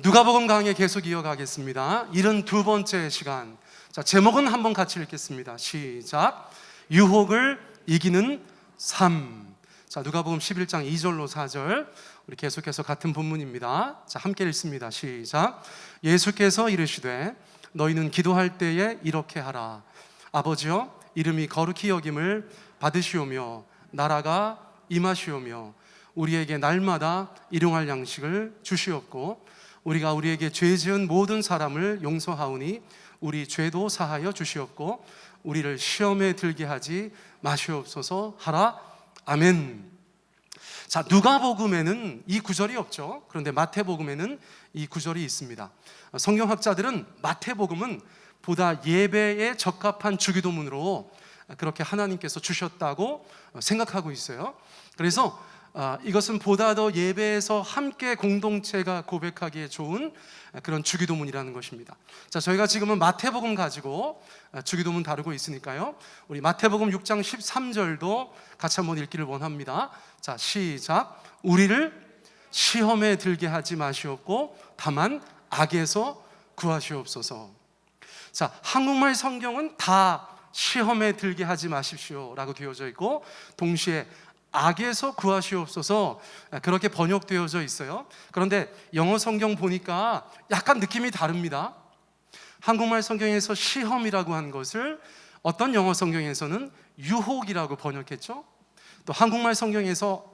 누가복음 강의 계속 이어가겠습니다. 72번째 시간. 자, 제목은 한번 같이 읽겠습니다. 시작. 유혹을 이기는 삶. 자, 누가복음 11장 2절로 4절. 우리 계속해서 같은 본문입니다. 자, 함께 읽습니다. 시작. 예수께서 이르시되 너희는 기도할 때에 이렇게 하라. 아버지여, 이름이 거룩히 여김을 받으시오며 나라가 임하시오며 우리에게 날마다 일용할 양식을 주시옵고 우리가 우리에게 죄 지은 모든 사람을 용서하오니 우리 죄도 사하여 주시옵고 우리를 시험에 들게 하지 마시옵소서 하라. 아멘. 자, 누가복음에는 이 구절이 없죠. 그런데 마태복음에는 이 구절이 있습니다. 성경학자들은 마태복음은 보다 예배에 적합한 주기도문으로 그렇게 하나님께서 주셨다고 생각하고 있어요. 그래서 이것은 보다 더 예배에서 함께 공동체가 고백하기에 좋은 그런 주기도문이라는 것입니다. 자, 저희가 지금은 마태복음 가지고 주기도문 다루고 있으니까요, 우리 마태복음 6장 13절도 같이 한번 읽기를 원합니다. 자, 시작. 우리를 시험에 들게 하지 마시옵고 다만 악에서 구하시옵소서. 자, 한국말 성경은 다 시험에 들게 하지 마십시오라고 되어져 있고 동시에 악에서 구하시옵소서 그렇게 번역되어져 있어요. 그런데 영어 성경 보니까 약간 느낌이 다릅니다. 한국말 성경에서 시험이라고 한 것을 어떤 영어 성경에서는 유혹이라고 번역했죠. 또 한국말 성경에서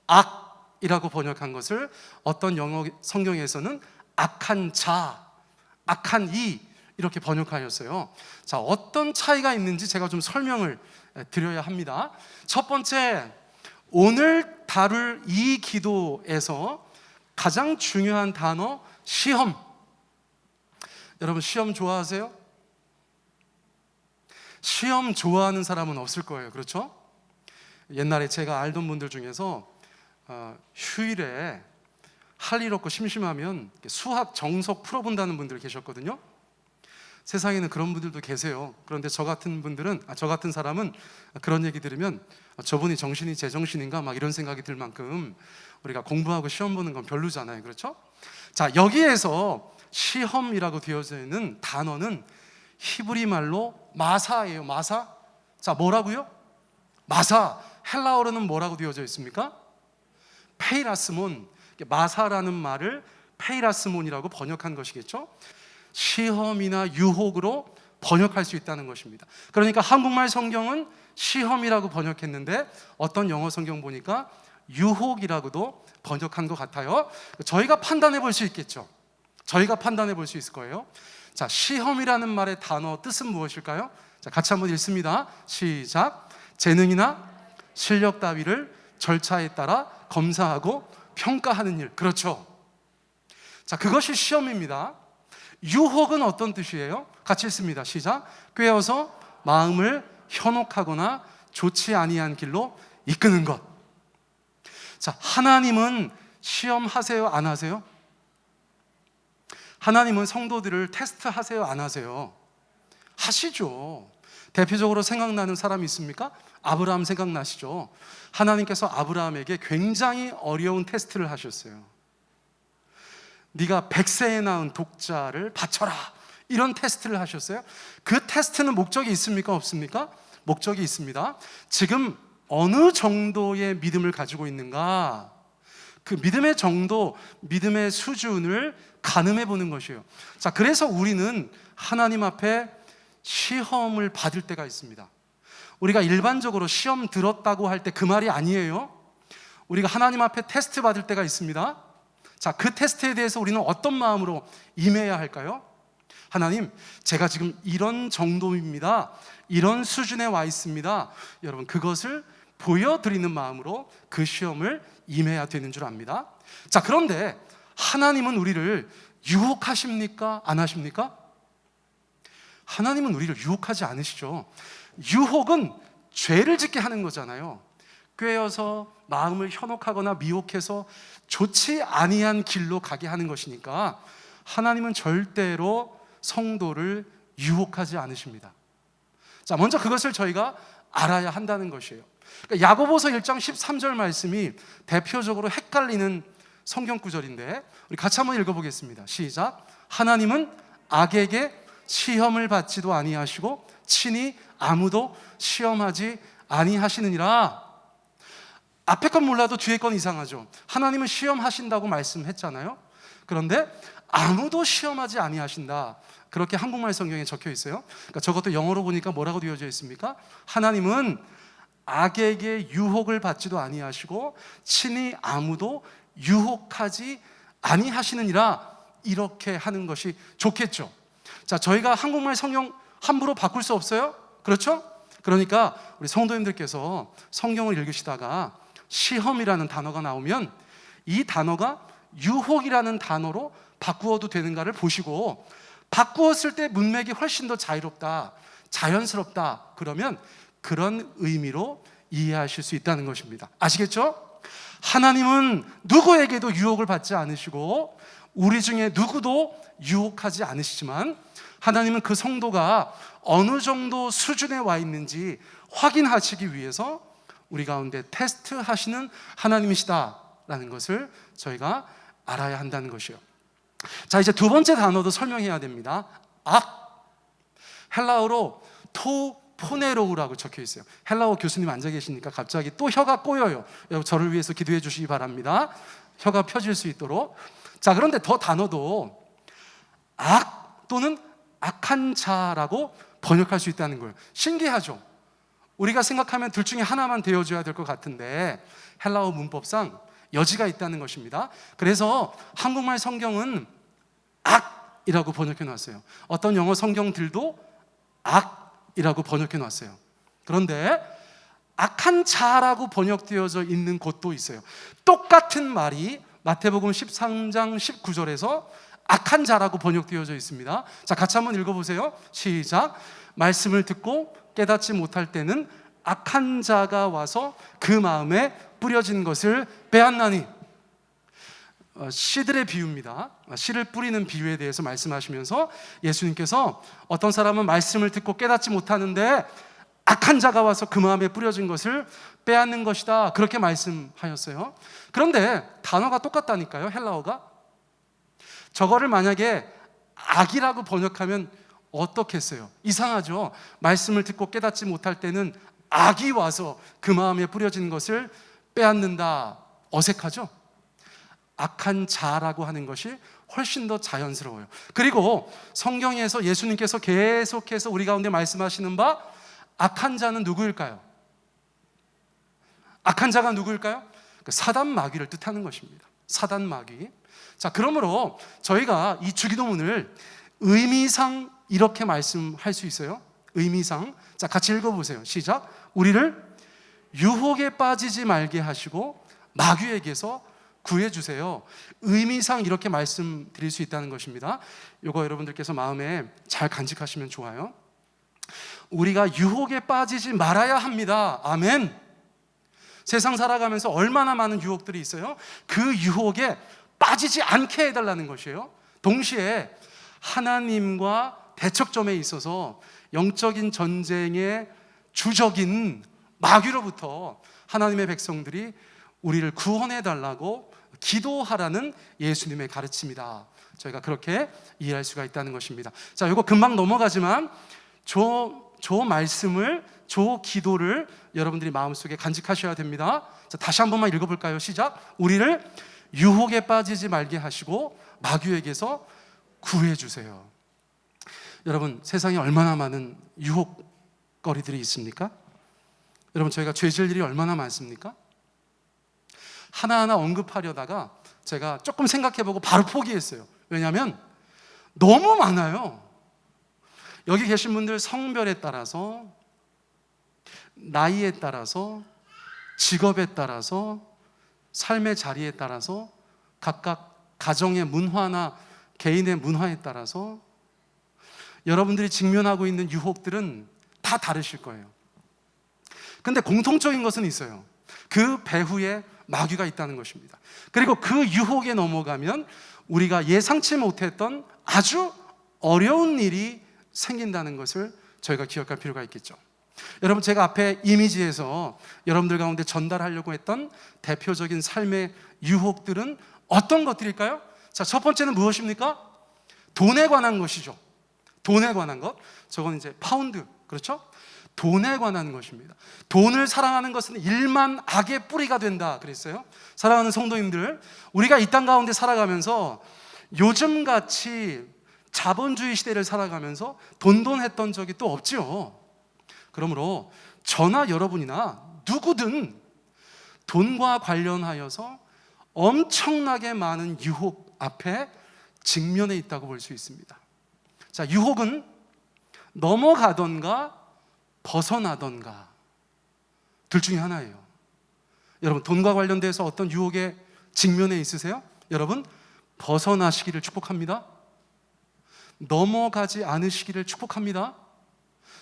악이라고 번역한 것을 어떤 영어 성경에서는 악한 자, 악한 이 이렇게 번역하였어요. 자, 어떤 차이가 있는지 제가 좀 설명을 드려야 합니다. 첫 번째, 오늘 다룰 이 기도에서 가장 중요한 단어 시험. 여러분 시험 좋아하세요? 시험 좋아하는 사람은 없을 거예요. 그렇죠? 옛날에 제가 알던 분들 중에서 휴일에 할 일 없고 심심하면 수학 정석 풀어본다는 분들 계셨거든요. 세상에는 그런 분들도 계세요. 그런데 저 같은 사람은 그런 얘기 들으면 저분이 정신이 제정신인가 막 이런 생각이 들 만큼 우리가 공부하고 시험 보는 건 별로잖아요. 그렇죠? 자, 여기에서 시험이라고 되어져 있는 단어는 히브리 말로 마사예요. 마사. 자, 뭐라고요? 마사. 헬라어로는 뭐라고 되어져 있습니까? 페이라스몬. 마사라는 말을 페이라스몬이라고 번역한 것이겠죠? 시험이나 유혹으로 번역할 수 있다는 것입니다. 그러니까 한국말 성경은 시험이라고 번역했는데 어떤 영어 성경 보니까 유혹이라고도 번역한 것 같아요. 저희가 판단해 볼 수 있겠죠. 저희가 판단해 볼 수 있을 거예요. 자, 시험이라는 말의 단어 뜻은 무엇일까요? 자, 같이 한번 읽습니다. 시작. 재능이나 실력 따위를 절차에 따라 검사하고 평가하는 일. 그렇죠. 자, 그것이 시험입니다. 유혹은 어떤 뜻이에요? 같이 읽습니다. 시작. 꾀어서 마음을 현혹하거나 좋지 아니한 길로 이끄는 것. 자, 하나님은 시험하세요? 안 하세요? 하나님은 성도들을 테스트하세요? 안 하세요? 하시죠. 대표적으로 생각나는 사람이 있습니까? 아브라함 생각나시죠? 하나님께서 아브라함에게 굉장히 어려운 테스트를 하셨어요. 네가 100세에 낳은 독자를 바쳐라, 이런 테스트를 하셨어요. 그 테스트는 목적이 있습니까? 없습니까? 목적이 있습니다. 지금 어느 정도의 믿음을 가지고 있는가, 그 믿음의 정도, 믿음의 수준을 가늠해 보는 것이에요. 자, 그래서 우리는 하나님 앞에 시험을 받을 때가 있습니다. 우리가 일반적으로 시험 들었다고 할 때 그 말이 아니에요. 우리가 하나님 앞에 테스트 받을 때가 있습니다. 자, 그 테스트에 대해서 우리는 어떤 마음으로 임해야 할까요? 하나님, 제가 지금 이런 정도입니다. 이런 수준에 와 있습니다. 여러분, 그것을 보여드리는 마음으로 그 시험을 임해야 되는 줄 압니다. 자, 그런데 하나님은 우리를 유혹하십니까? 안 하십니까? 하나님은 우리를 유혹하지 않으시죠. 유혹은 죄를 짓게 하는 거잖아요. 꾀어서 마음을 현혹하거나 미혹해서 좋지 아니한 길로 가게 하는 것이니까 하나님은 절대로 성도를 유혹하지 않으십니다. 자, 먼저 그것을 저희가 알아야 한다는 것이에요. 그러니까 야고보서 1장 13절 말씀이 대표적으로 헷갈리는 성경 구절인데 우리 같이 한번 읽어보겠습니다. 시작. 하나님은 악에게 시험을 받지도 아니하시고 친히 아무도 시험하지 아니하시느니라. 앞에 건 몰라도 뒤에 건 이상하죠. 하나님은 시험하신다고 말씀했잖아요. 그런데 아무도 시험하지 아니하신다, 그렇게 한국말 성경에 적혀 있어요. 그러니까 저것도 영어로 보니까 뭐라고 되어져 있습니까? 하나님은 악에게 유혹을 받지도 아니하시고 친히 아무도 유혹하지 아니하시느니라. 이렇게 하는 것이 좋겠죠. 자, 저희가 한국말 성경 함부로 바꿀 수 없어요? 그렇죠? 그러니까 우리 성도님들께서 성경을 읽으시다가 시험이라는 단어가 나오면 이 단어가 유혹이라는 단어로 바꾸어도 되는가를 보시고, 바꾸었을 때 문맥이 훨씬 더 자유롭다, 자연스럽다, 그러면 그런 의미로 이해하실 수 있다는 것입니다. 아시겠죠? 하나님은 누구에게도 유혹을 받지 않으시고 우리 중에 누구도 유혹하지 않으시지만 하나님은 그 성도가 어느 정도 수준에 와 있는지 확인하시기 위해서 우리 가운데 테스트하시는 하나님이시다라는 것을 저희가 알아야 한다는 것이요. 자, 이제 두 번째 단어도 설명해야 됩니다. 악. 헬라어로 포네로우라고 적혀 있어요. 헬라어 교수님 앉아 계시니까 갑자기 또 혀가 꼬여요. 여러분 저를 위해서 기도해 주시기 바랍니다. 혀가 펴질 수 있도록. 자, 그런데 더 단어도 악 또는 악한 자라고 번역할 수 있다는 거예요. 신기하죠? 우리가 생각하면 둘 중에 하나만 되어줘야 될 것 같은데 헬라어 문법상 여지가 있다는 것입니다. 그래서 한국말 성경은 악이라고 번역해 놨어요. 어떤 영어 성경들도 악이라고 번역해 놨어요. 그런데 악한 자라고 번역되어져 있는 곳도 있어요. 똑같은 말이 마태복음 13장 19절에서 악한 자라고 번역되어져 있습니다. 자, 같이 한번 읽어보세요. 시작. 말씀을 듣고 깨닫지 못할 때는 악한 자가 와서 그 마음에 뿌려진 것을 빼앗나니. 씨들의 비유입니다. 씨를 뿌리는 비유에 대해서 말씀하시면서 예수님께서 어떤 사람은 말씀을 듣고 깨닫지 못하는데 악한 자가 와서 그 마음에 뿌려진 것을 빼앗는 것이다, 그렇게 말씀하셨어요. 그런데 단어가 똑같다니까요. 헬라어가. 저거를 만약에 악이라고 번역하면 어떻겠어요? 이상하죠? 말씀을 듣고 깨닫지 못할 때는 악이 와서 그 마음에 뿌려진 것을 빼앗는다. 어색하죠? 악한 자라고 하는 것이 훨씬 더 자연스러워요. 그리고 성경에서 예수님께서 계속해서 우리 가운데 말씀하시는 바, 악한 자는 누구일까요? 악한 자가 누구일까요? 사단 마귀를 뜻하는 것입니다. 사단 마귀. 자, 그러므로 저희가 이 주기도문을 의미상 이렇게 말씀할 수 있어요. 의미상. 자, 같이 읽어보세요. 시작. 우리를 유혹에 빠지지 말게 하시고 마귀에게서 구해주세요. 의미상 이렇게 말씀드릴 수 있다는 것입니다. 이거 여러분들께서 마음에 잘 간직하시면 좋아요. 우리가 유혹에 빠지지 말아야 합니다. 아멘. 세상 살아가면서 얼마나 많은 유혹들이 있어요. 그 유혹에 빠지지 않게 해달라는 것이에요. 동시에 하나님과 대척점에 있어서 영적인 전쟁의 주적인 마귀로부터 하나님의 백성들이 우리를 구원해달라고 기도하라는 예수님의 가르침이다. 저희가 그렇게 이해할 수가 있다는 것입니다. 자, 이거 금방 넘어가지만 저 말씀을, 저 기도를 여러분들이 마음속에 간직하셔야 됩니다. 자, 다시 한 번만 읽어볼까요? 시작. 우리를 유혹에 빠지지 말게 하시고 마귀에게서 구해주세요. 여러분, 세상에 얼마나 많은 유혹거리들이 있습니까? 여러분, 저희가 죄질 일이 얼마나 많습니까? 하나하나 언급하려다가 제가 조금 생각해보고 바로 포기했어요. 왜냐하면 너무 많아요. 여기 계신 분들 성별에 따라서, 나이에 따라서, 직업에 따라서, 삶의 자리에 따라서, 각각 가정의 문화나 개인의 문화에 따라서 여러분들이 직면하고 있는 유혹들은 다 다르실 거예요. 근데 공통적인 것은 있어요. 그 배후에 마귀가 있다는 것입니다. 그리고 그 유혹에 넘어가면 우리가 예상치 못했던 아주 어려운 일이 생긴다는 것을 저희가 기억할 필요가 있겠죠. 여러분, 제가 앞에 이미지에서 여러분들 가운데 전달하려고 했던 대표적인 삶의 유혹들은 어떤 것들일까요? 자, 첫 번째는 무엇입니까? 돈에 관한 것이죠. 돈에 관한 것. 저건 이제 파운드, 그렇죠? 돈에 관한 것입니다. 돈을 사랑하는 것은 일만 악의 뿌리가 된다 그랬어요. 사랑하는 성도님들, 우리가 이 땅 가운데 살아가면서 요즘같이 자본주의 시대를 살아가면서 돈돈했던 적이 또 없죠. 그러므로 저나 여러분이나 누구든 돈과 관련하여서 엄청나게 많은 유혹 앞에 직면해 있다고 볼 수 있습니다. 자, 유혹은 넘어가던가 벗어나던가 둘 중에 하나예요. 여러분, 돈과 관련돼서 어떤 유혹에 직면해 있으세요? 여러분, 벗어나시기를 축복합니다. 넘어가지 않으시기를 축복합니다.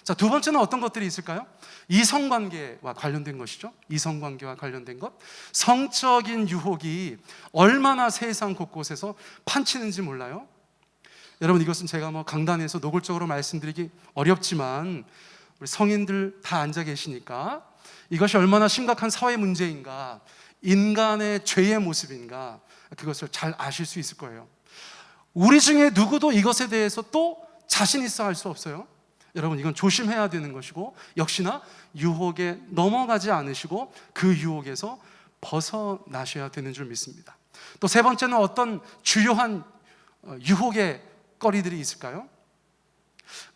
자, 두 번째는 어떤 것들이 있을까요? 이성관계와 관련된 것이죠. 이성관계와 관련된 것. 성적인 유혹이 얼마나 세상 곳곳에서 판치는지 몰라요. 여러분, 이것은 제가 강단에서 노골적으로 말씀드리기 어렵지만 우리 성인들 다 앉아 계시니까 이것이 얼마나 심각한 사회 문제인가, 인간의 죄의 모습인가, 그것을 잘 아실 수 있을 거예요. 우리 중에 누구도 이것에 대해서 또 자신 있어 할 수 없어요. 여러분, 이건 조심해야 되는 것이고, 역시나 유혹에 넘어가지 않으시고 그 유혹에서 벗어나셔야 되는 줄 믿습니다. 또 세 번째는 어떤 주요한 유혹의 거리들이 있을까요?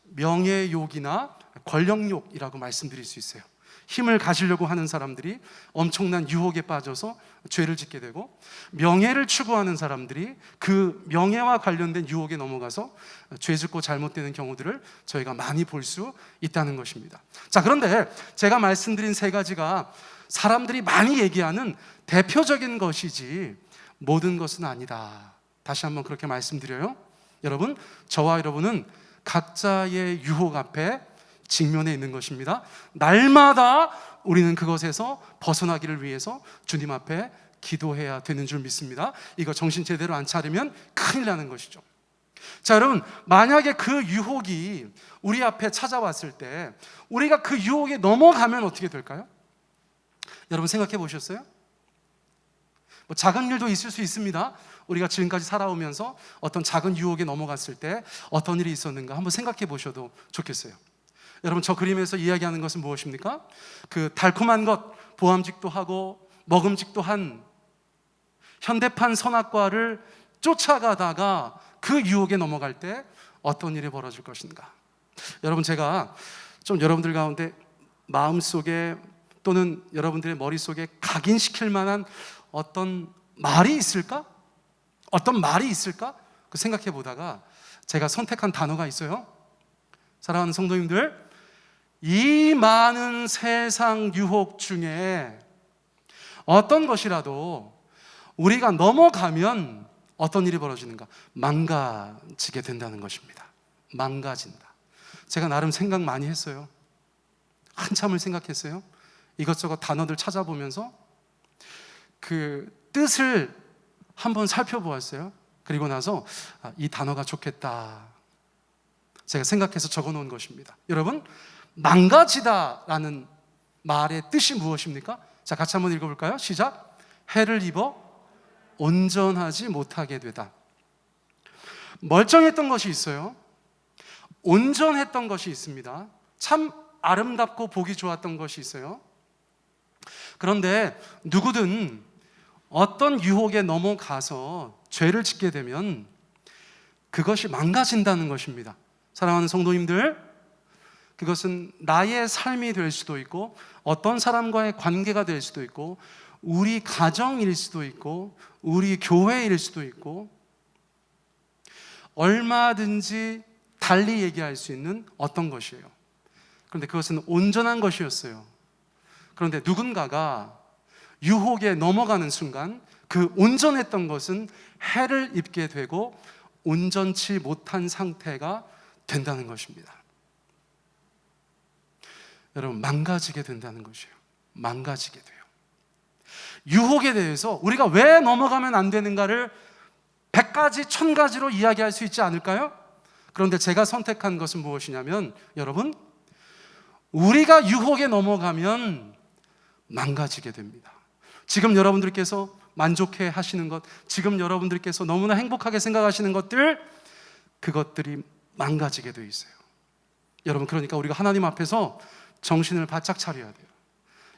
명예욕이나 권력욕이라고 말씀드릴 수 있어요. 힘을 가지려고 하는 사람들이 엄청난 유혹에 빠져서 죄를 짓게 되고, 명예를 추구하는 사람들이 그 명예와 관련된 유혹에 넘어가서 죄 짓고 잘못되는 경우들을 저희가 많이 볼 수 있다는 것입니다. 자, 그런데 제가 말씀드린 세 가지가 사람들이 많이 얘기하는 대표적인 것이지 모든 것은 아니다. 다시 한번 그렇게 말씀드려요. 여러분, 저와 여러분은 각자의 유혹 앞에 직면해 있는 것입니다. 날마다 우리는 그것에서 벗어나기를 위해서 주님 앞에 기도해야 되는 줄 믿습니다. 이거 정신 제대로 안 차리면 큰일 나는 것이죠. 자, 여러분, 만약에 그 유혹이 우리 앞에 찾아왔을 때 우리가 그 유혹에 넘어가면 어떻게 될까요? 여러분, 생각해 보셨어요? 작은 일도 있을 수 있습니다. 우리가 지금까지 살아오면서 어떤 작은 유혹에 넘어갔을 때 어떤 일이 있었는가 한번 생각해 보셔도 좋겠어요. 여러분, 저 그림에서 이야기하는 것은 무엇입니까? 그 달콤한 것, 보암직도 하고 먹음직도 한 현대판 선악과를 쫓아가다가 그 유혹에 넘어갈 때 어떤 일이 벌어질 것인가? 여러분, 제가 좀 여러분들 가운데 마음속에 또는 여러분들의 머릿속에 각인시킬 만한 어떤 말이 있을까? 어떤 말이 있을까? 그 생각해 보다가 제가 선택한 단어가 있어요. 사랑하는 성도님들, 이 많은 세상 유혹 중에 어떤 것이라도 우리가 넘어가면 어떤 일이 벌어지는가? 망가지게 된다는 것입니다. 망가진다. 제가 나름 생각 많이 했어요. 한참을 생각했어요. 이것저것 단어들 찾아보면서 그 뜻을 한번 살펴보았어요. 그리고 나서 이 단어가 좋겠다, 제가 생각해서 적어놓은 것입니다. 여러분, 망가지다라는 말의 뜻이 무엇입니까? 자, 같이 한번 읽어볼까요? 시작. 해를 입어 온전하지 못하게 되다. 멀쩡했던 것이 있어요. 온전했던 것이 있습니다. 참 아름답고 보기 좋았던 것이 있어요. 그런데 누구든 어떤 유혹에 넘어가서 죄를 짓게 되면 그것이 망가진다는 것입니다. 사랑하는 성도님들, 그것은 나의 삶이 될 수도 있고 어떤 사람과의 관계가 될 수도 있고 우리 가정일 수도 있고 우리 교회일 수도 있고 얼마든지 달리 얘기할 수 있는 어떤 것이에요. 그런데 그것은 온전한 것이었어요. 그런데 누군가가 유혹에 넘어가는 순간 그 온전했던 것은 해를 입게 되고 온전치 못한 상태가 된다는 것입니다. 여러분, 망가지게 된다는 것이에요. 망가지게 돼요. 유혹에 대해서 우리가 왜 넘어가면 안 되는가를 100가지, 1000가지로 이야기할 수 있지 않을까요? 그런데 제가 선택한 것은 무엇이냐면, 여러분, 우리가 유혹에 넘어가면 망가지게 됩니다. 지금 여러분들께서 만족해 하시는 것, 지금 여러분들께서 너무나 행복하게 생각하시는 것들, 그것들이 망가지게 돼 있어요. 여러분, 그러니까 우리가 하나님 앞에서 정신을 바짝 차려야 돼요.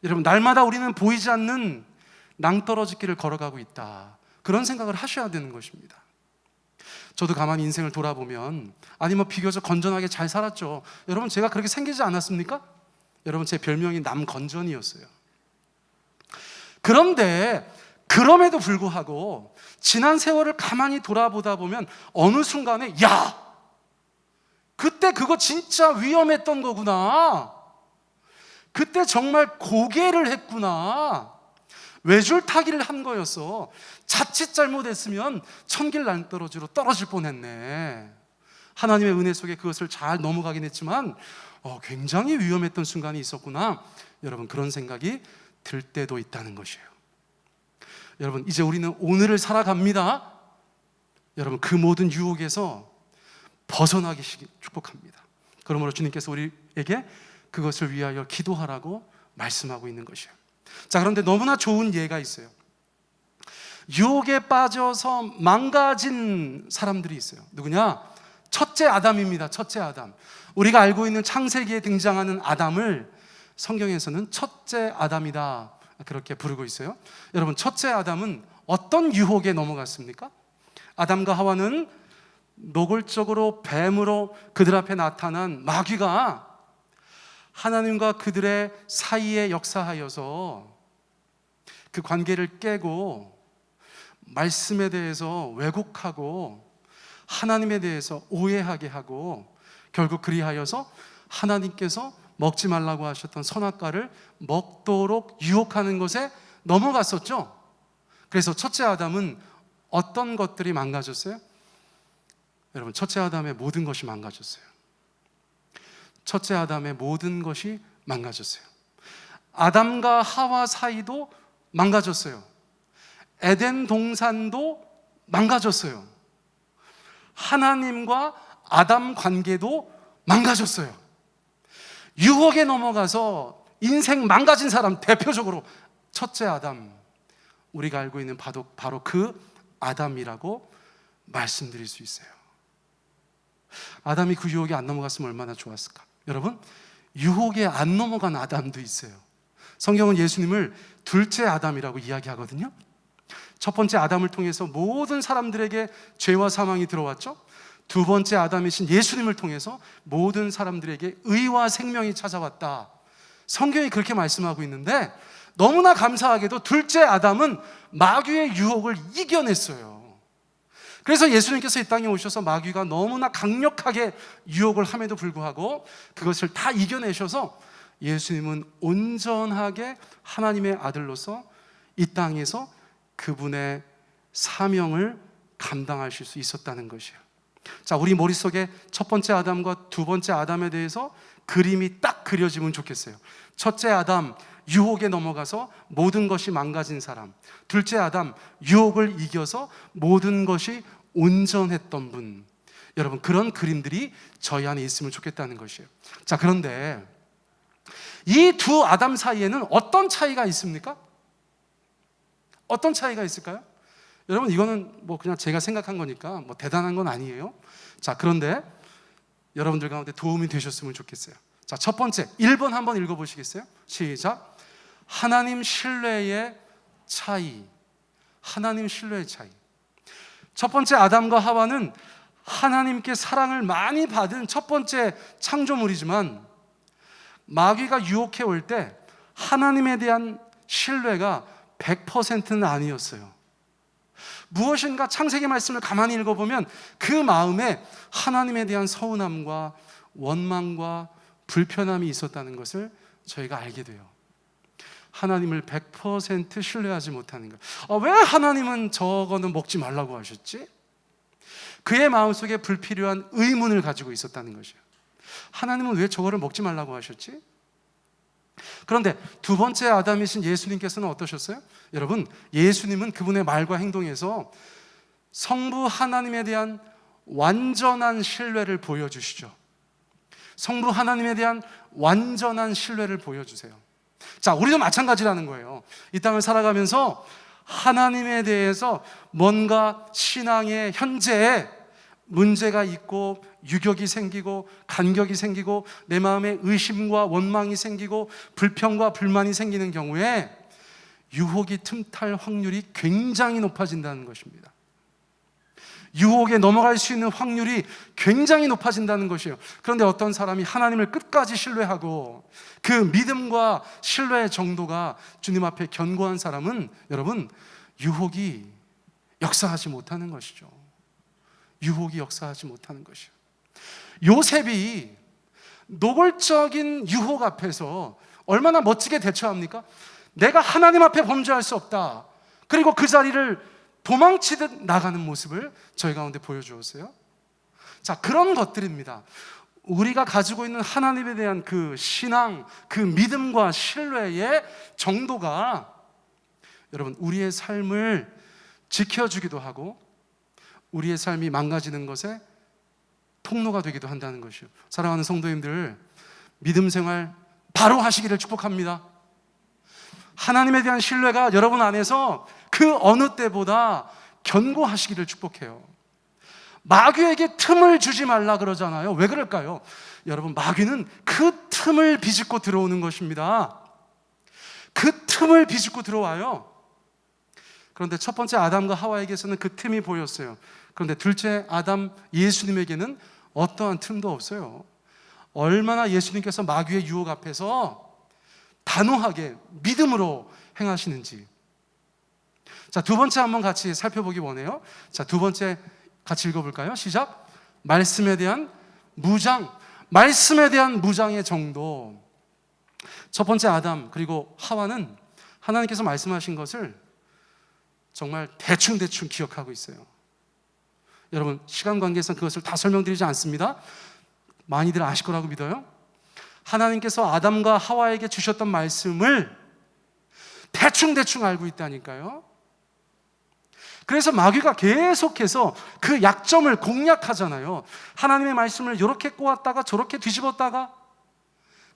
여러분, 날마다 우리는 보이지 않는 낭떠러지 길을 걸어가고 있다, 그런 생각을 하셔야 되는 것입니다. 저도 가만히 인생을 돌아보면 비교적 건전하게 잘 살았죠. 여러분, 제가 그렇게 생기지 않았습니까? 여러분, 제 별명이 남건전이었어요. 그런데 그럼에도 불구하고 지난 세월을 가만히 돌아보다 보면 어느 순간에 그때 그거 진짜 위험했던 거구나, 그때 정말 고개를 했구나, 외줄타기를 한 거였어, 자칫 잘못했으면 천길 낭떠러지로 떨어질 뻔했네. 하나님의 은혜 속에 그것을 잘 넘어가긴 했지만 굉장히 위험했던 순간이 있었구나. 여러분, 그런 생각이 들 때도 있다는 것이에요. 여러분, 이제 우리는 오늘을 살아갑니다. 여러분, 그 모든 유혹에서 벗어나기 축복합니다. 그러므로 주님께서 우리에게 그것을 위하여 기도하라고 말씀하고 있는 것이에요. 자, 그런데 너무나 좋은 예가 있어요. 유혹에 빠져서 망가진 사람들이 있어요. 누구냐? 첫째 아담입니다. 첫째 아담. 우리가 알고 있는 창세기에 등장하는 아담을 성경에서는 첫째 아담이다, 그렇게 부르고 있어요. 여러분, 첫째 아담은 어떤 유혹에 넘어갔습니까? 아담과 하와는 노골적으로 뱀으로 그들 앞에 나타난 마귀가 하나님과 그들의 사이에 역사하여서 그 관계를 깨고 말씀에 대해서 왜곡하고 하나님에 대해서 오해하게 하고 결국 그리하여서 하나님께서 먹지 말라고 하셨던 선악과를 먹도록 유혹하는 것에 넘어갔었죠. 그래서 첫째 아담은 어떤 것들이 망가졌어요? 여러분, 첫째 아담의 모든 것이 망가졌어요. 첫째 아담의 모든 것이 망가졌어요. 아담과 하와 사이도 망가졌어요. 에덴 동산도 망가졌어요. 하나님과 아담 관계도 망가졌어요. 유혹에 넘어가서 인생 망가진 사람 대표적으로 첫째 아담, 우리가 알고 있는 바로 그 아담이라고 말씀드릴 수 있어요. 아담이 그 유혹에 안 넘어갔으면 얼마나 좋았을까. 여러분, 유혹에 안 넘어간 아담도 있어요. 성경은 예수님을 둘째 아담이라고 이야기하거든요. 첫 번째 아담을 통해서 모든 사람들에게 죄와 사망이 들어왔죠. 두 번째 아담이신 예수님을 통해서 모든 사람들에게 의와 생명이 찾아왔다, 성경이 그렇게 말씀하고 있는데, 너무나 감사하게도 둘째 아담은 마귀의 유혹을 이겨냈어요. 그래서 예수님께서 이 땅에 오셔서 마귀가 너무나 강력하게 유혹을 함에도 불구하고 그것을 다 이겨내셔서 예수님은 온전하게 하나님의 아들로서 이 땅에서 그분의 사명을 감당하실 수 있었다는 것이에요. 자, 우리 머릿속에 첫 번째 아담과 두 번째 아담에 대해서 그림이 딱 그려지면 좋겠어요. 첫째 아담, 유혹에 넘어가서 모든 것이 망가진 사람. 둘째 아담, 유혹을 이겨서 모든 것이 온전했던 분. 여러분, 그런 그림들이 저희 안에 있으면 좋겠다는 것이에요. 자, 그런데 이 두 아담 사이에는 어떤 차이가 있습니까? 어떤 차이가 있을까요? 여러분, 이거는 그냥 제가 생각한 거니까 대단한 건 아니에요. 자, 그런데 여러분들 가운데 도움이 되셨으면 좋겠어요. 자, 첫 번째 1번 한번 읽어보시겠어요? 시작. 하나님 신뢰의 차이. 하나님 신뢰의 차이. 첫 번째 아담과 하와는 하나님께 사랑을 많이 받은 첫 번째 창조물이지만 마귀가 유혹해 올 때 하나님에 대한 신뢰가 100%는 아니었어요. 무엇인가 창세기 말씀을 가만히 읽어보면 그 마음에 하나님에 대한 서운함과 원망과 불편함이 있었다는 것을 저희가 알게 돼요. 하나님을 100% 신뢰하지 못하는 거예요. 왜 하나님은 저거는 먹지 말라고 하셨지? 그의 마음속에 불필요한 의문을 가지고 있었다는 것이에요. 하나님은 왜 저거를 먹지 말라고 하셨지? 그런데 두 번째 아담이신 예수님께서는 어떠셨어요? 여러분, 예수님은 그분의 말과 행동에서 성부 하나님에 대한 완전한 신뢰를 보여주시죠. 성부 하나님에 대한 완전한 신뢰를 보여주세요. 자, 우리도 마찬가지라는 거예요. 이 땅을 살아가면서 하나님에 대해서 뭔가 신앙의 현재에 문제가 있고 유격이 생기고 간격이 생기고 내 마음에 의심과 원망이 생기고 불평과 불만이 생기는 경우에 유혹이 틈탈 확률이 굉장히 높아진다는 것입니다. 유혹에 넘어갈 수 있는 확률이 굉장히 높아진다는 것이에요. 그런데 어떤 사람이 하나님을 끝까지 신뢰하고 그 믿음과 신뢰의 정도가 주님 앞에 견고한 사람은 여러분, 유혹이 역사하지 못하는 것이죠. 유혹이 역사하지 못하는 것이에요. 요셉이 노골적인 유혹 앞에서 얼마나 멋지게 대처합니까? 내가 하나님 앞에 범죄할 수 없다. 그리고 그 자리를 도망치듯 나가는 모습을 저희 가운데 보여주었어요. 자, 그런 것들입니다. 우리가 가지고 있는 하나님에 대한 그 신앙, 그 믿음과 신뢰의 정도가 여러분, 우리의 삶을 지켜주기도 하고 우리의 삶이 망가지는 것에 통로가 되기도 한다는 것이요. 사랑하는 성도님들, 믿음 생활 바로 하시기를 축복합니다. 하나님에 대한 신뢰가 여러분 안에서 그 어느 때보다 견고하시기를 축복해요. 마귀에게 틈을 주지 말라 그러잖아요. 왜 그럴까요? 여러분, 마귀는 그 틈을 비집고 들어오는 것입니다. 그 틈을 비집고 들어와요. 그런데 첫 번째 아담과 하와에게서는 그 틈이 보였어요. 그런데 둘째 아담 예수님에게는 어떠한 틈도 없어요. 얼마나 예수님께서 마귀의 유혹 앞에서 단호하게 믿음으로 행하시는지. 자, 두 번째 한번 같이 살펴보기 원해요. 자, 두 번째 같이 읽어볼까요? 시작. 말씀에 대한 무장. 말씀에 대한 무장의 정도. 첫 번째 아담 그리고 하와는 하나님께서 말씀하신 것을 정말 대충 기억하고 있어요. 여러분, 시간 관계상 그것을 다 설명드리지 않습니다. 많이들 아실 거라고 믿어요. 하나님께서 아담과 하와에게 주셨던 말씀을 대충 알고 있다니까요. 그래서 마귀가 계속해서 그 약점을 공략하잖아요. 하나님의 말씀을 이렇게 꼬았다가 저렇게 뒤집었다가,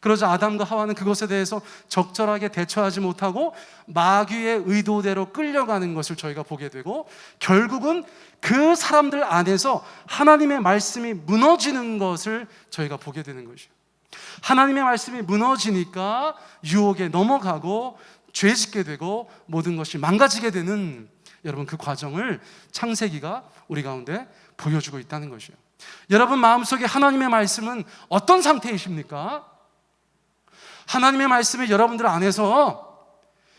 그러자 아담과 하와는 그것에 대해서 적절하게 대처하지 못하고 마귀의 의도대로 끌려가는 것을 저희가 보게 되고, 결국은 그 사람들 안에서 하나님의 말씀이 무너지는 것을 저희가 보게 되는 것이에요. 하나님의 말씀이 무너지니까 유혹에 넘어가고 죄짓게 되고 모든 것이 망가지게 되는, 여러분, 그 과정을 창세기가 우리 가운데 보여주고 있다는 것이에요. 여러분 마음속에 하나님의 말씀은 어떤 상태이십니까? 하나님의 말씀이 여러분들 안에서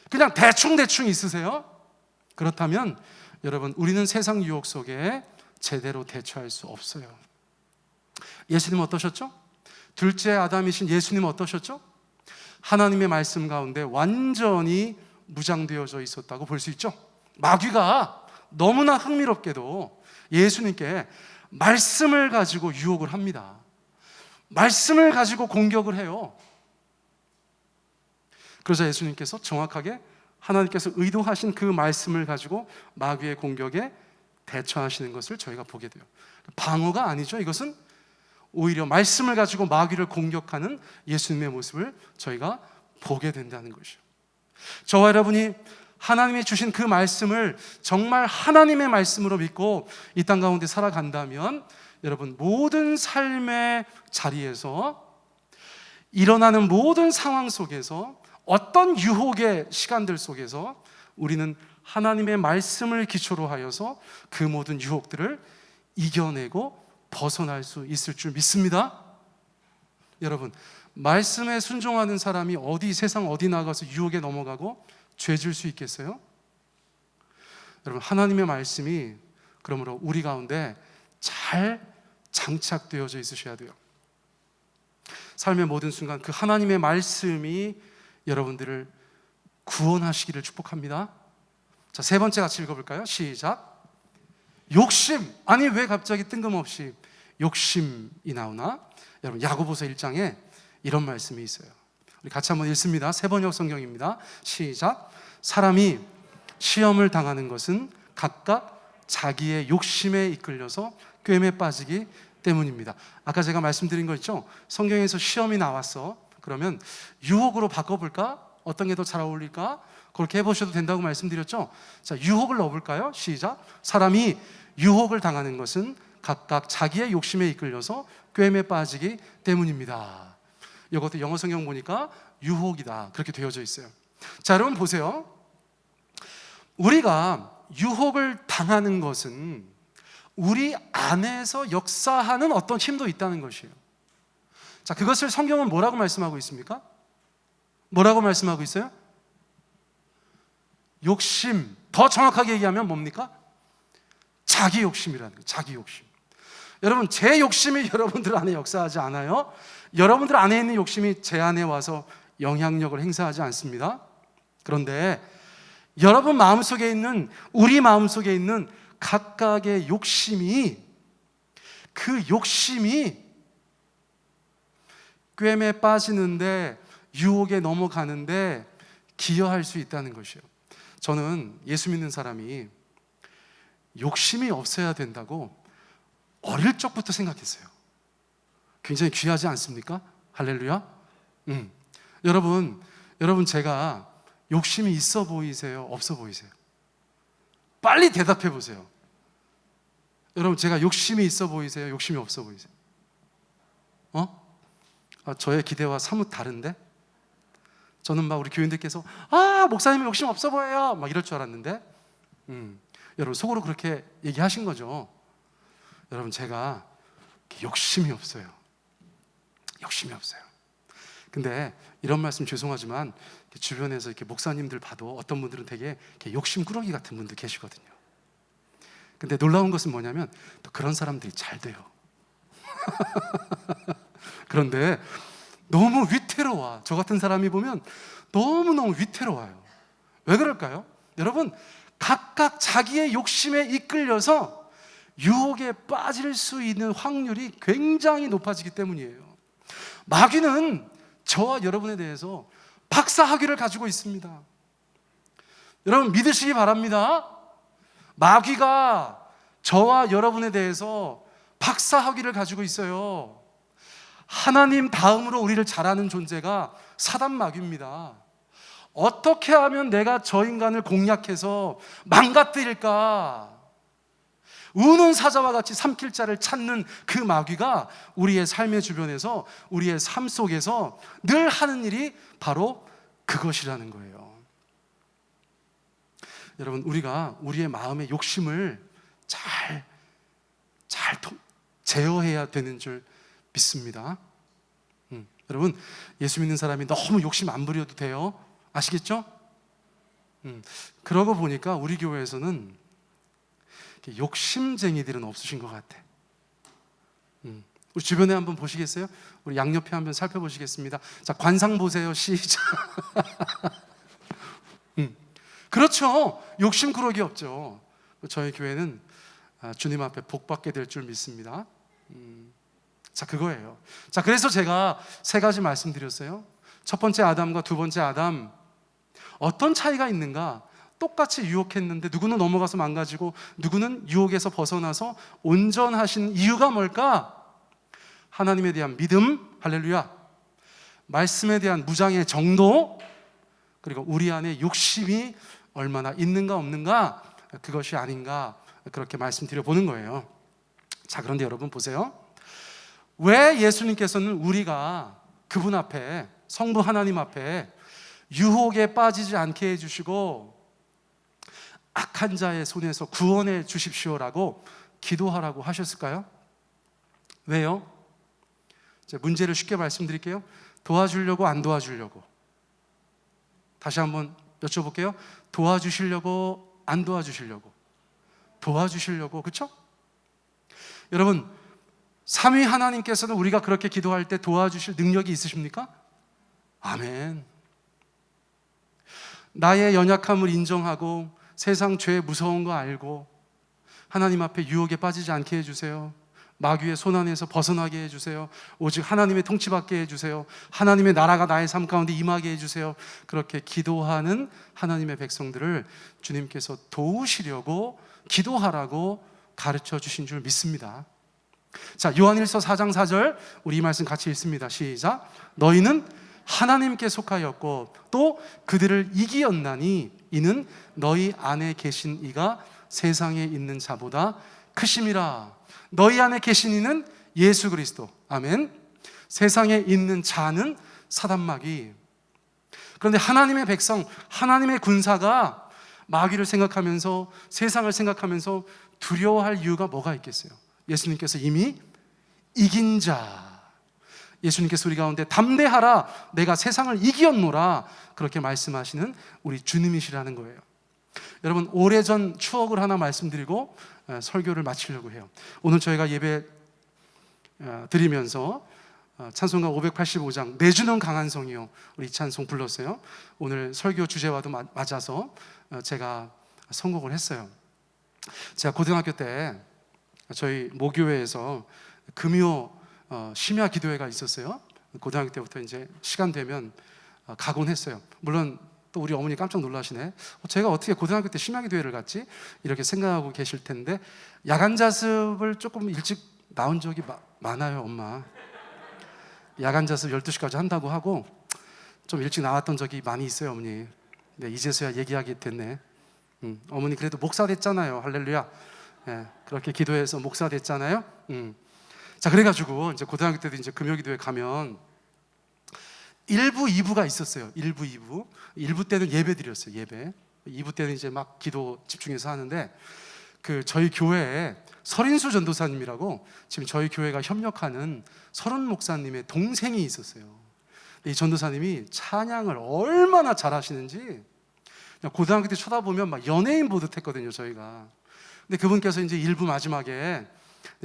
그냥 대충 있으세요? 그렇다면 여러분, 우리는 세상 유혹 속에 제대로 대처할 수 없어요. 예수님 어떠셨죠? 둘째 아담이신 예수님 어떠셨죠? 하나님의 말씀 가운데 완전히 무장되어져 있었다고 볼 수 있죠. 마귀가 너무나 흥미롭게도 예수님께 말씀을 가지고 유혹을 합니다. 말씀을 가지고 공격을 해요. 그러자 예수님께서 정확하게 하나님께서 의도하신 그 말씀을 가지고 마귀의 공격에 대처하시는 것을 저희가 보게 돼요. 방어가 아니죠. 이것은 오히려 말씀을 가지고 마귀를 공격하는 예수님의 모습을 저희가 보게 된다는 것이죠. 저와 여러분이 하나님이 주신 그 말씀을 정말 하나님의 말씀으로 믿고 이 땅 가운데 살아간다면, 여러분, 모든 삶의 자리에서 일어나는 모든 상황 속에서, 어떤 유혹의 시간들 속에서 우리는 하나님의 말씀을 기초로 하여서 그 모든 유혹들을 이겨내고 벗어날 수 있을 줄 믿습니다. 여러분, 말씀에 순종하는 사람이 세상 어디 나가서 유혹에 넘어가고 죄질 수 있겠어요? 여러분, 하나님의 말씀이 그러므로 우리 가운데 잘 장착되어져 있으셔야 돼요. 삶의 모든 순간 그 하나님의 말씀이 여러분들을 구원하시기를 축복합니다. 자, 세 번째 같이 읽어볼까요? 시작. 욕심. 아니, 왜 갑자기 뜬금없이 욕심이 나오나? 여러분, 야고보서 1장에 이런 말씀이 있어요. 우리 같이 한번 읽습니다. 세번역 성경입니다. 시작. 사람이 시험을 당하는 것은 각각 자기의 욕심에 이끌려서 꿰매 빠지기 때문입니다. 아까 제가 말씀드린 거 있죠? 성경에서 시험이 나왔어. 그러면 유혹으로 바꿔볼까? 어떤 게 더 잘 어울릴까? 그렇게 해보셔도 된다고 말씀드렸죠. 자, 유혹을 넣어볼까요? 시작. 사람이 유혹을 당하는 것은 각각 자기의 욕심에 이끌려서 꿰매 빠지기 때문입니다. 이것도 영어 성경 보니까 유혹이다 그렇게 되어져 있어요. 자, 여러분 보세요. 우리가 유혹을 당하는 것은 우리 안에서 역사하는 어떤 힘도 있다는 것이에요. 자, 그것을 성경은 뭐라고 말씀하고 있습니까? 뭐라고 말씀하고 있어요? 욕심. 더 정확하게 얘기하면 뭡니까? 자기 욕심이라는 거예요. 자기 욕심. 여러분, 제 욕심이 여러분들 안에 역사하지 않아요. 여러분들 안에 있는 욕심이 제 안에 와서 영향력을 행사하지 않습니다. 그런데 여러분 마음속에 있는, 우리 마음속에 있는 각각의 욕심이, 그 욕심이 꿰매 빠지는데, 유혹에 넘어가는데 기여할 수 있다는 것이에요. 저는 예수 믿는 사람이 욕심이 없어야 된다고 어릴 적부터 생각했어요. 굉장히 귀하지 않습니까? 할렐루야. 여러분 제가 욕심이 있어 보이세요? 없어 보이세요? 빨리 대답해 보세요. 여러분, 제가 욕심이 있어 보이세요? 욕심이 없어 보이세요? 저의 기대와 사뭇 다른데? 저는 막 우리 교인들께서 목사님은 욕심 없어 보여요 막 이럴 줄 알았는데, 여러분 속으로 그렇게 얘기하신 거죠. 여러분, 제가 욕심이 없어요. 욕심이 없어요. 근데 이런 말씀 죄송하지만 주변에서 이렇게 목사님들 봐도 어떤 분들은 되게 욕심꾸러기 같은 분들 계시거든요. 근데 놀라운 것은 뭐냐면 또 그런 사람들이 잘 돼요. 그런데 너무 위태로워. 저 같은 사람이 보면 너무너무 위태로워요. 왜 그럴까요? 여러분, 각각 자기의 욕심에 이끌려서 유혹에 빠질 수 있는 확률이 굉장히 높아지기 때문이에요. 마귀는 저와 여러분에 대해서 박사학위를 가지고 있습니다. 여러분 믿으시기 바랍니다. 마귀가 저와 여러분에 대해서 박사학위를 가지고 있어요. 하나님 다음으로 우리를 잘 아는 존재가 사단 마귀입니다. 어떻게 하면 내가 저 인간을 공략해서 망가뜨릴까? 우는 사자와 같이 삼킬 자를 찾는 그 마귀가 우리의 삶의 주변에서, 우리의 삶 속에서 늘 하는 일이 바로 그것이라는 거예요. 여러분, 우리가 우리의 마음의 욕심을 잘 제어해야 되는 줄 믿습니다. 여러분, 예수 믿는 사람이 너무 욕심 안 부려도 돼요. 아시겠죠? 그러고 보니까 우리 교회에서는 욕심쟁이들은 없으신 것 같아. 우리 주변에 한번 보시겠어요? 우리 양옆에 한번 살펴보시겠습니다. 자, 관상 보세요. 시작. 그렇죠. 욕심꾸러기 없죠. 저희 교회는 주님 앞에 복 받게 될 줄 믿습니다. 자, 그거예요. 자, 그래서 제가 세 가지 말씀드렸어요. 첫 번째 아담과 두 번째 아담, 어떤 차이가 있는가? 똑같이 유혹했는데 누구는 넘어가서 망가지고 누구는 유혹에서 벗어나서 온전하신 이유가 뭘까? 하나님에 대한 믿음, 할렐루야, 말씀에 대한 무장의 정도, 그리고 우리 안에 욕심이 얼마나 있는가 없는가, 그것이 아닌가, 그렇게 말씀드려 보는 거예요. 자, 그런데 여러분 보세요. 왜 예수님께서는 우리가 그분 앞에, 성부 하나님 앞에 유혹에 빠지지 않게 해주시고 악한 자의 손에서 구원해 주십시오라고 기도하라고 하셨을까요? 왜요? 자, 문제를 쉽게 말씀드릴게요. 도와주려고, 안 도와주려고? 다시 한번 여쭤볼게요. 도와주시려고, 안 도와주시려고? 도와주시려고, 그렇죠? 여러분, 삼위 하나님께서는 우리가 그렇게 기도할 때 도와주실 능력이 있으십니까? 아멘. 나의 연약함을 인정하고 세상 죄 무서운 거 알고 하나님 앞에 유혹에 빠지지 않게 해주세요. 마귀의 손안에서 벗어나게 해주세요. 오직 하나님의 통치받게 해주세요. 하나님의 나라가 나의 삶 가운데 임하게 해주세요. 그렇게 기도하는 하나님의 백성들을 주님께서 도우시려고 기도하라고 가르쳐 주신 줄 믿습니다. 자, 요한일서 4장 4절, 우리 이 말씀 같이 읽습니다. 시작. 너희는 하나님께 속하였고 또 그들을 이기었나니 이는 너희 안에 계신 이가 세상에 있는 자보다 크심이라. 너희 안에 계신 이는 예수 그리스도. 아멘. 세상에 있는 자는 사단 마귀. 그런데 하나님의 백성, 하나님의 군사가 마귀를 생각하면서 세상을 생각하면서 두려워할 이유가 뭐가 있겠어요? 예수님께서 이미 이긴 자, 예수님께서 우리 가운데 담대하라, 내가 세상을 이기었노라, 그렇게 말씀하시는 우리 주님이시라는 거예요. 여러분, 오래전 추억을 하나 말씀드리고 설교를 마치려고 해요. 오늘 저희가 예배 드리면서 찬송가 585장 내주는 강한 성이요, 우리 이 찬송 불렀어요. 오늘 설교 주제와도 맞아서 제가 선곡을 했어요. 제가 고등학교 때 저희 모교회에서 금요 심야 기도회가 있었어요. 고등학교 때부터 이제 시간 되면 가곤 했어요. 물론 또 우리 어머니 깜짝 놀라시네. 제가 어떻게 고등학교 때 심야 기도회를 갔지? 이렇게 생각하고 계실 텐데, 야간 자습을 조금 일찍 나온 적이 많아요, 엄마. 야간 자습 12시까지 한다고 하고 좀 일찍 나왔던 적이 많이 있어요, 어머니. 네, 이제서야 얘기하게 됐네. 어머니 그래도 목사 됐잖아요. 할렐루야. 네, 그렇게 기도해서 목사 됐잖아요. 자, 그래가지고 이제 고등학교 때도 이제 금요기도회 가면 1부, 2부가 있었어요. 1부, 2부. 1부 때는 예배 드렸어요. 예배. 2부 때는 이제 막 기도 집중해서 하는데, 저희 교회에 서린수 전도사님이라고 지금 저희 교회가 협력하는 서른 목사님의 동생이 있었어요. 이 전도사님이 찬양을 얼마나 잘하시는지 고등학교 때 쳐다보면 막 연예인 보듯 했거든요, 저희가. 근데 그분께서 이제 1부 마지막에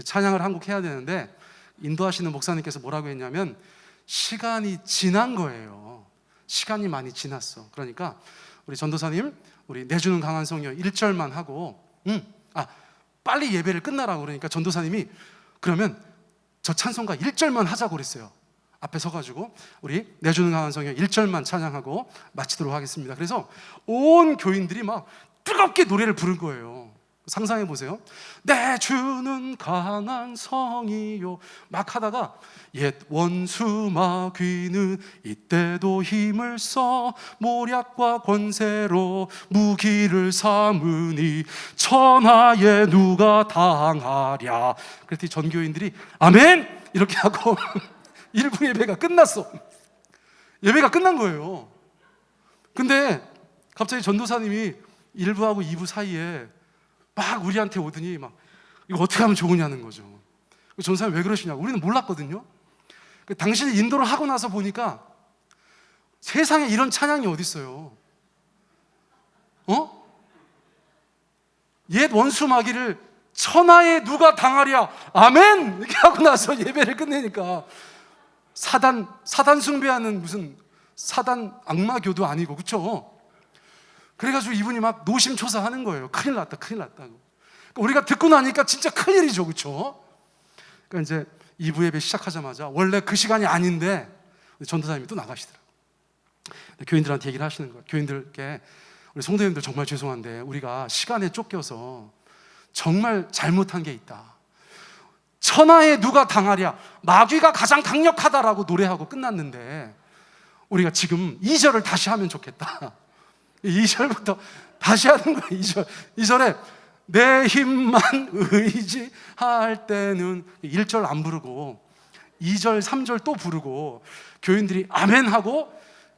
찬양을 한 곡 해야 되는데, 인도하시는 목사님께서 뭐라고 했냐면, 시간이 지난 거예요. 시간이 많이 지났어. 그러니까 우리 전도사님, 우리 내주는 강한 성령 1절만 하고 빨리 예배를 끝나라고 그러니까 전도사님이 그러면 저 찬송가 1절만 하자고 그랬어요. 앞에 서가지고 우리 내주는 강한 성령 1절만 찬양하고 마치도록 하겠습니다. 그래서 온 교인들이 막 뜨겁게 노래를 부른 거예요. 상상해 보세요. 내주는 강한 성이요 막 하다가, 옛 원수 마귀는 이때도 힘을 써 모략과 권세로 무기를 삼으니 천하에 누가 당하랴. 그랬더니 전교인들이 아멘! 이렇게 하고 1부 예배가 끝났어. 예배가 끝난 거예요. 근데 갑자기 전도사님이 1부하고 2부 사이에 막 우리한테 오더니 막 이거 어떻게 하면 좋으냐는 거죠. 전사님 왜 그러시냐고. 우리는 몰랐거든요. 당신이 인도를 하고 나서 보니까 세상에 이런 찬양이 어디 있어요? 옛 원수 마귀를 천하에 누가 당하랴 아멘! 이렇게 하고 나서 예배를 끝내니까 사단 숭배하는 무슨 사단 악마교도 아니고, 그렇죠? 그래가지고 이분이 막 노심초사하는 거예요. 큰일 났다, 큰일 났다고. 그러니까 우리가 듣고 나니까 진짜 큰일이죠, 그렇죠? 그러니까 이제 2부 예배 시작하자마자 원래 그 시간이 아닌데 전도사님이 또 나가시더라고요. 교인들한테 얘기를 하시는 거예요. 교인들께, 우리 성도님들 정말 죄송한데 우리가 시간에 쫓겨서 정말 잘못한 게 있다. 천하에 누가 당하랴, 마귀가 가장 강력하다라고 노래하고 끝났는데 우리가 지금 2절을 다시 하면 좋겠다. 2절부터 다시 하는 거예요. 2절에 내 힘만 의지할 때는 1절 안 부르고 2절, 3절 또 부르고 교인들이 아멘 하고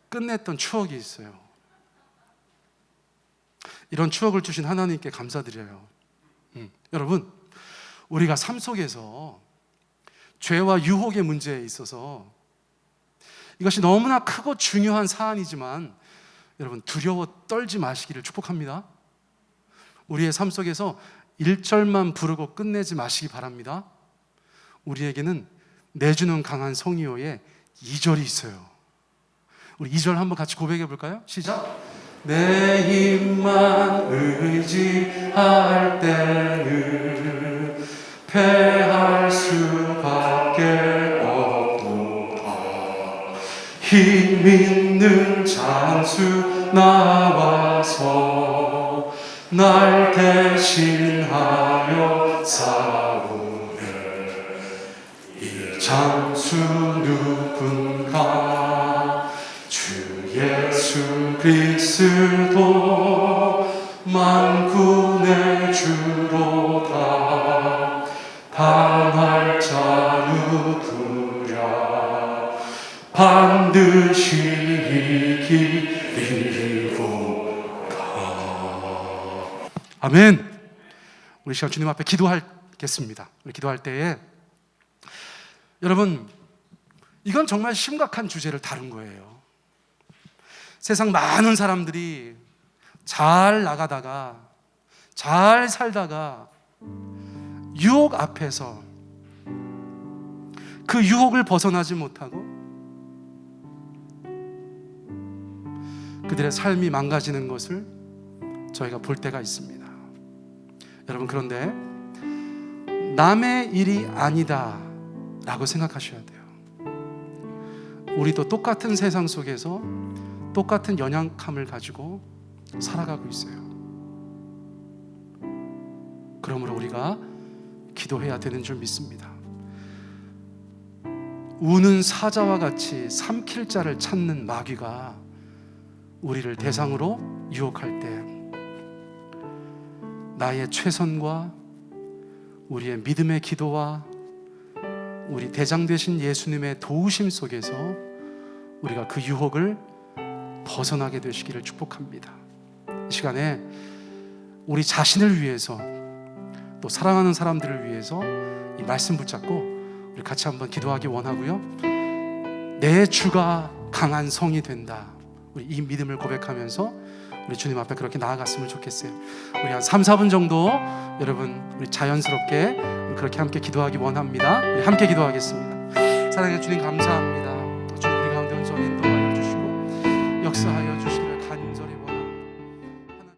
끝냈던 추억이 있어요. 이런 추억을 주신 하나님께 감사드려요. 여러분, 우리가 삶 속에서 죄와 유혹의 문제에 있어서 이것이 너무나 크고 중요한 사안이지만 여러분, 두려워 떨지 마시기를 축복합니다. 우리의 삶 속에서 1절만 부르고 끝내지 마시기 바랍니다. 우리에게는 내주는 강한 성의호의 2절이 있어요. 우리 2절 한번 같이 고백해 볼까요? 시작. 내 힘만 의지할 때는 패할 수밖에 없도다. 힘 있는 장수 나와서 날 대신하여 싸우네. 이 장수 누군가 예수 그리스도 만군의 주로다. 당할 자 누구랴. 반드시 이기리로다. 아멘. 우리 시간 주님 앞에 기도하겠습니다. 우리 기도할 때에 여러분, 이건 정말 심각한 주제를 다룬 거예요. 세상 많은 사람들이 잘 나가다가 잘 살다가 유혹 앞에서 그 유혹을 벗어나지 못하고 그들의 삶이 망가지는 것을 저희가 볼 때가 있습니다. 여러분, 그런데 남의 일이 아니다 라고 생각하셔야 돼요. 우리도 똑같은 세상 속에서 똑같은 연약함을 가지고 살아가고 있어요. 그러므로 우리가 기도해야 되는 줄 믿습니다. 우는 사자와 같이 삼킬 자를 찾는 마귀가 우리를 대상으로 유혹할 때 나의 최선과 우리의 믿음의 기도와 우리 대장 되신 예수님의 도우심 속에서 우리가 그 유혹을 벗어나게 되시기를 축복합니다. 이 시간에 우리 자신을 위해서 또 사랑하는 사람들을 위해서 이 말씀 붙잡고 우리 같이 한번 기도하기 원하고요. 내 주가 강한 성이 된다. 우리 이 믿음을 고백하면서 우리 주님 앞에 그렇게 나아갔으면 좋겠어요. 우리 한 3, 4분 정도 여러분 우리 자연스럽게 그렇게 함께 기도하기 원합니다. 우리 함께 기도하겠습니다. 사랑하는 주님 감사합니다.